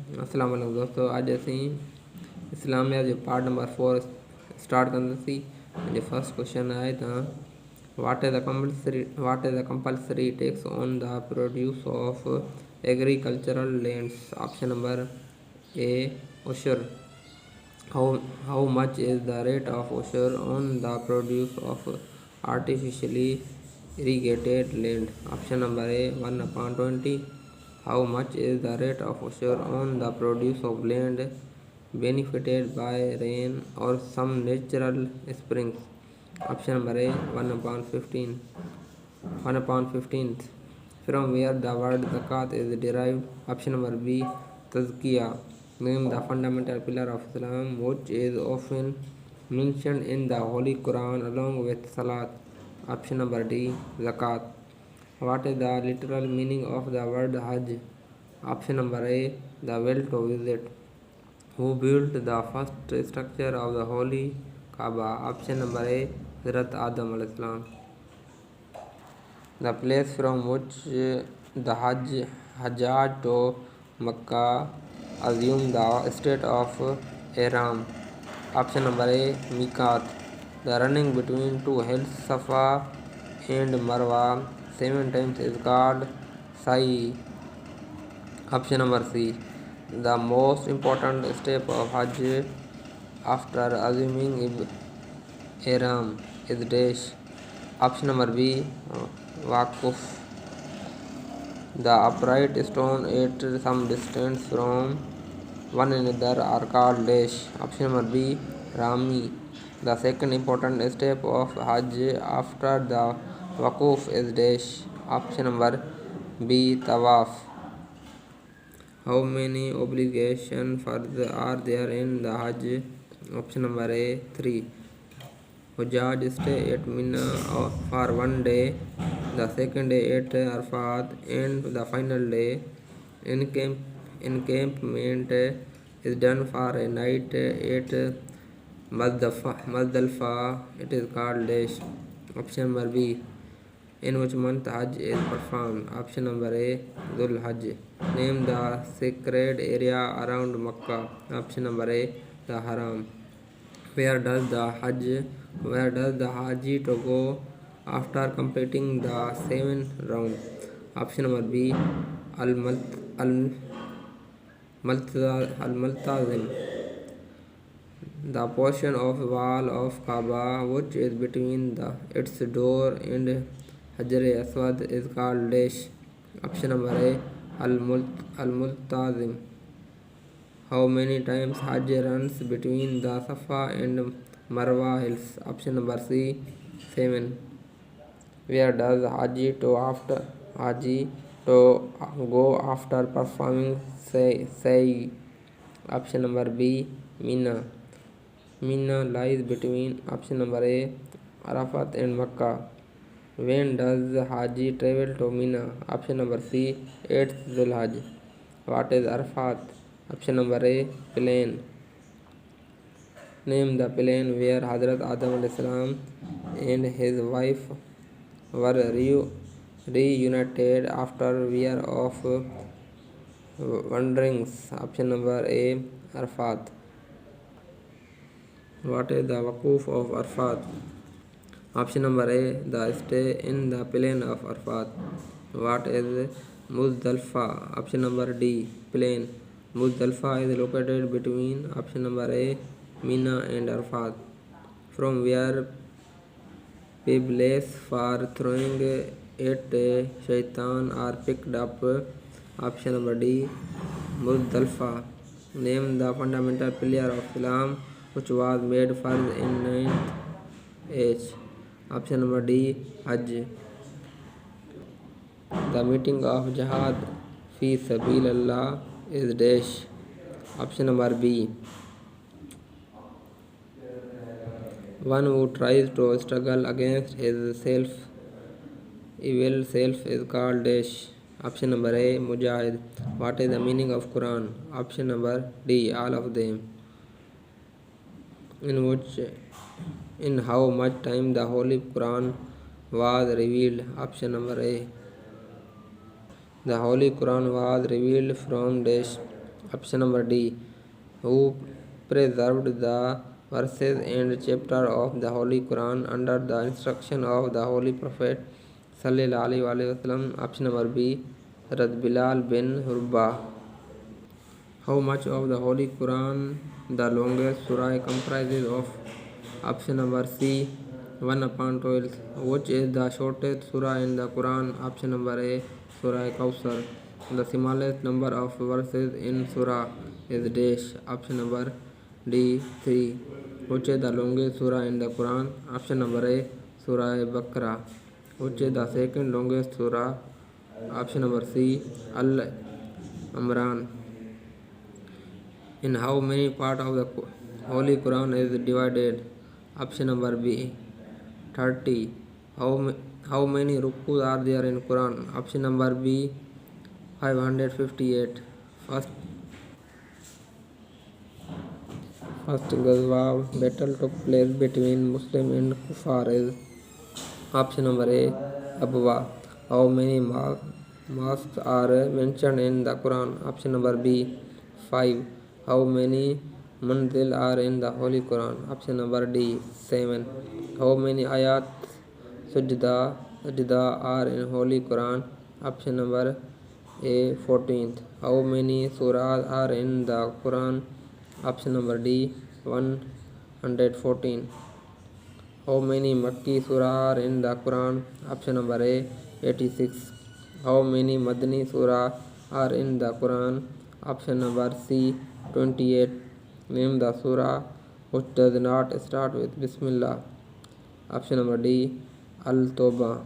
अस्सलाम वालेकुम दोस्तों, आज ਅਸੀਂ इस्लामिया जो पार्ट नंबर 4 स्टार्ट करते सी। जो फर्स्ट क्वेश्चन आए था, what is the compulsory tax on the produce of agricultural lands. Option number A उशर। How much is the rate of ushur on the produce of artificially irrigated land? Option number A 1/20. How much is the rate of ushur on the produce of land benefited by rain or some natural springs? Option number A 1/15. 1/15. From where the word zakat is derived? Option number B tazkiyah. Name the fundamental pillar of Islam which is often mentioned in the Holy Quran along with Salat. Option number D zakat. What is the literal meaning of the word Hajj? Option number A the will to visit. Who built the first structure of the Holy Kaaba? Option number A Hazrat Adam alayhi salam. The place from which the Hajjaj to Makkah assume the state of Ihram. Option number A Miqat. The running between two hills Safa and Marwa 7 times is called Sa'i. Option number C. The most important step of Hajj after assuming Ihram is dash. Option number B Waqf. The upright stone at some distance from one another are called dash. Option number B Rami. The second important step of Hajj after the Waquf is dash. Option number B Tawaf. How many obligation farz are there in the Hajj? Option number A 3. Hujjaj stay at Mina for 1 day, the second day at Arafat, and the final day. Encampment is done for a night at Muzdalifah. It is called dash. Option number B. In which month Hajj is performed? Option number A Dhul Hajj. Name the sacred area around Makkah. Option number A the Haram. Where does the Haji to go after completing the 7 round? Option number B Al-Multazim. The portion of wall of Kaaba which is between its door and Hajar Aswad is called dash. Option number A Al-Multazim. How many times Hajj runs between the Safa and Marwa hills? Option number C 7. Where does Haji to go after performing Sa'i? Option number B Mina. Mina lies between option number A Arafat and Makkah. When does Haji travel to Mina? Option number C 8th Dhul Hajj. What is Arafat? Option number A plain. Name the plain where Hazrat Adam alayhi salam and his wife were reunited after year of wanderings. Option number A Arafat. What is the Waquf of Arafat? Option number A the stay in the plain of Arafat. What is Muzdalifah? Option number D plain. Muzdalifah is located between option number A Mina and Arafat. From where pebbles for throwing at shaitan are picked up? Option number D Muzdalifah. Name the fundamental pillar of Islam which was made first in 9th age. Option number D Hajj. The meeting of Jihad fi Sabilillah is dash. Option number B. One who tries to struggle against his evil self is called dash. Option number A Mujahid. What is the meaning of Quran? Option number D all of them. In how much time the Holy Quran was revealed? Option number A. The Holy Quran was revealed from dash. Option number D. Who preserved the verses and chapter of the Holy Quran under the instruction of the Holy Prophet Sallallahu Alaihi Wasallam. Option number B. Hazrat Bilal bin Rabah. How much of the Holy Quran the longest surah comprises of? Option number C. 1/12. Which is the shortest surah in the Quran? Option number A. Surah Kawthar. The smallest number of verses in surah is dash. Option number D. 3. Which is the longest surah in the Quran? Option number A. Surah Baqarah. Which is the second longest surah? Option number C. Al-Imran. In how many parts of the Holy Quran is divided? Option number B. 30. How many rukus are there in Quran? Option number B. 558. First Ghazwa battle took place between Muslim and Kuffar is. Option number A. Abwa. How many mosques are mentioned in the Quran? Option number B. 5. How many manzil are in the Holy Quran? Option number D. 7. How many ayat sajda are in Holy Quran? Option number A. 14th. How many surahs are in the Quran? Option number D. 114. How many Makki surah are in the Quran? Option number A. 86. How many Madani surah are in the Quran? Option number C. 28. Name the surah which does not start with Bismillah. Option number D. Al-Tawbah.